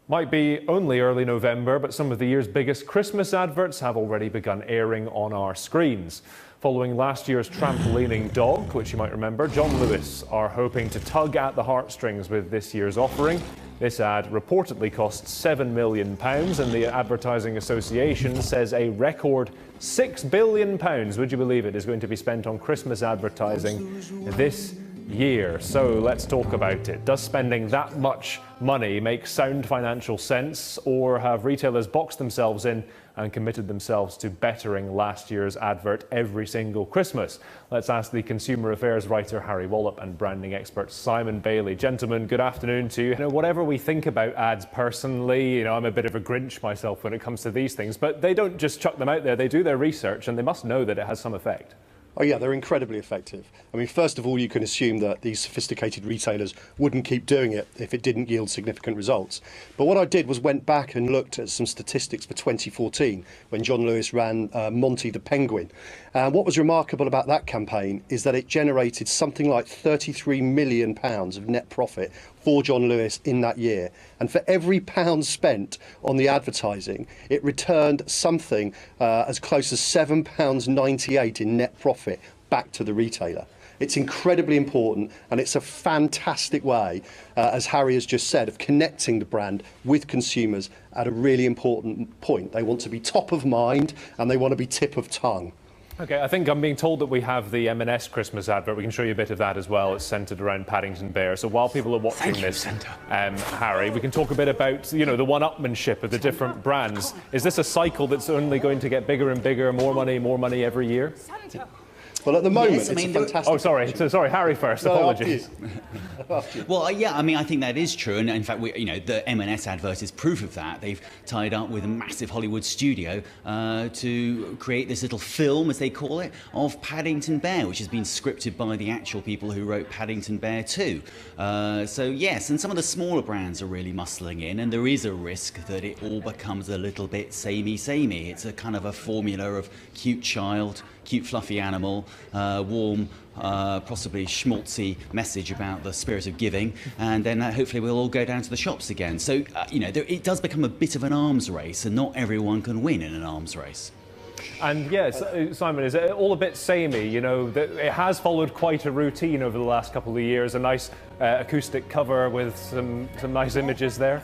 Might be only early November, but some of the year's biggest Christmas adverts have already begun airing on our screens. Following last year's trampolining dog, which you might remember, John Lewis are hoping to tug at the heartstrings with this year's offering. This ad reportedly costs £7 million, and the Advertising Association says a record £6 billion, would you believe it, is going to be spent on Christmas advertising this year. So let's talk about it. Does spending that much money make sound financial sense, or have retailers boxed themselves in and committed themselves to bettering last year's advert every single Christmas? Let's ask the consumer affairs writer Harry Wallop and branding expert Simon Bailey. Gentlemen, good afternoon to you. Whatever we think about ads personally, I'm a bit of a Grinch myself when it comes to these things, but they don't just chuck them out there. They do their research and they must know that it has some effect. Oh yeah, they're incredibly effective. I mean, first of all, you can assume that these sophisticated retailers wouldn't keep doing it if it didn't yield significant results. But what I did was went back and looked at some statistics for 2014 when John Lewis ran Monty the Penguin. And what was remarkable about that campaign is that it generated something like £33 million of net profit for John Lewis in that year. And for every pound spent on the advertising, it returned something as close as £7.98 in net profit back to the retailer. It's incredibly important, and it's a fantastic way, as Harry has just said, of connecting the brand with consumers at a really important point. They want to be top of mind and they want to be tip of tongue. OK, I think I'm being told that we have the M&S Christmas advert. We can show you a bit of that as well. It's centred around Paddington Bear. So while people are watching this, Harry, we can talk a bit about, the one-upmanship of the different brands. Is this a cycle that's only going to get bigger and bigger, more money every year? Well, at the moment, yes, it's a fantastic... Oh, sorry, Harry first. No, apologies. Well, yeah, I think that is true. And in fact, the M&S advert is proof of that. They've tied up with a massive Hollywood studio to create this little film, as they call it, of Paddington Bear, which has been scripted by the actual people who wrote Paddington Bear 2. So, yes, and some of the smaller brands are really muscling in, and there is a risk that it all becomes a little bit samey. It's a kind of a formula of cute child, cute fluffy animal, warm, possibly schmaltzy message about the spirit of giving, and then hopefully we'll all go down to the shops again. So, it does become a bit of an arms race, and not everyone can win in an arms race. And yes, Simon, is it all a bit samey? It has followed quite a routine over the last couple of years. A nice acoustic cover with some nice images there.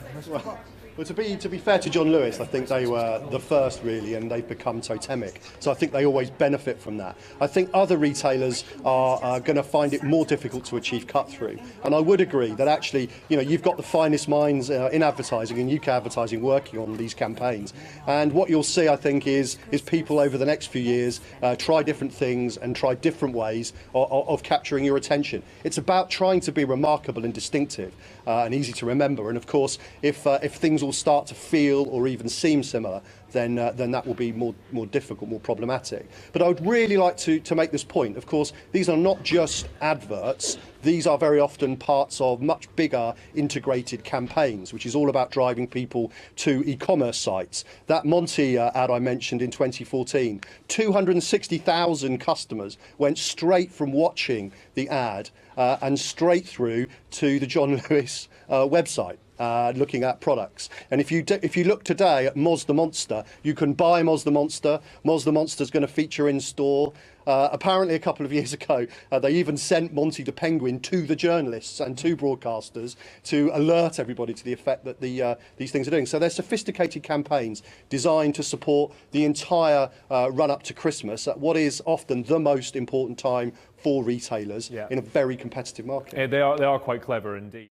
Well, to be fair to John Lewis, I think they were the first, really, and they've become totemic. So I think they always benefit from that. I think other retailers are going to find it more difficult to achieve cut-through. And I would agree that actually, you've got the finest minds in advertising and UK advertising working on these campaigns. And what you'll see, I think, is people over the next few years try different things and try different ways of capturing your attention. It's about trying to be remarkable and distinctive and easy to remember. And of course, if things will start to feel or even seem similar, then that will be more difficult, more problematic. But I would really like to make this point. Of course, these are not just adverts. These are very often parts of much bigger integrated campaigns, which is all about driving people to e-commerce sites. That Monty ad I mentioned in 2014, 260,000 customers went straight from watching the ad and straight through to the John Lewis website. Looking at products, and if you look today at Moz the Monster, you can buy Moz the Monster. Moz the Monster is going to feature in store. Apparently, a couple of years ago, they even sent Monty the Penguin to the journalists and to broadcasters to alert everybody to the effect that these things are doing. So they're sophisticated campaigns designed to support the entire run-up to Christmas at what is often the most important time for retailers in a very competitive market. They are quite clever indeed.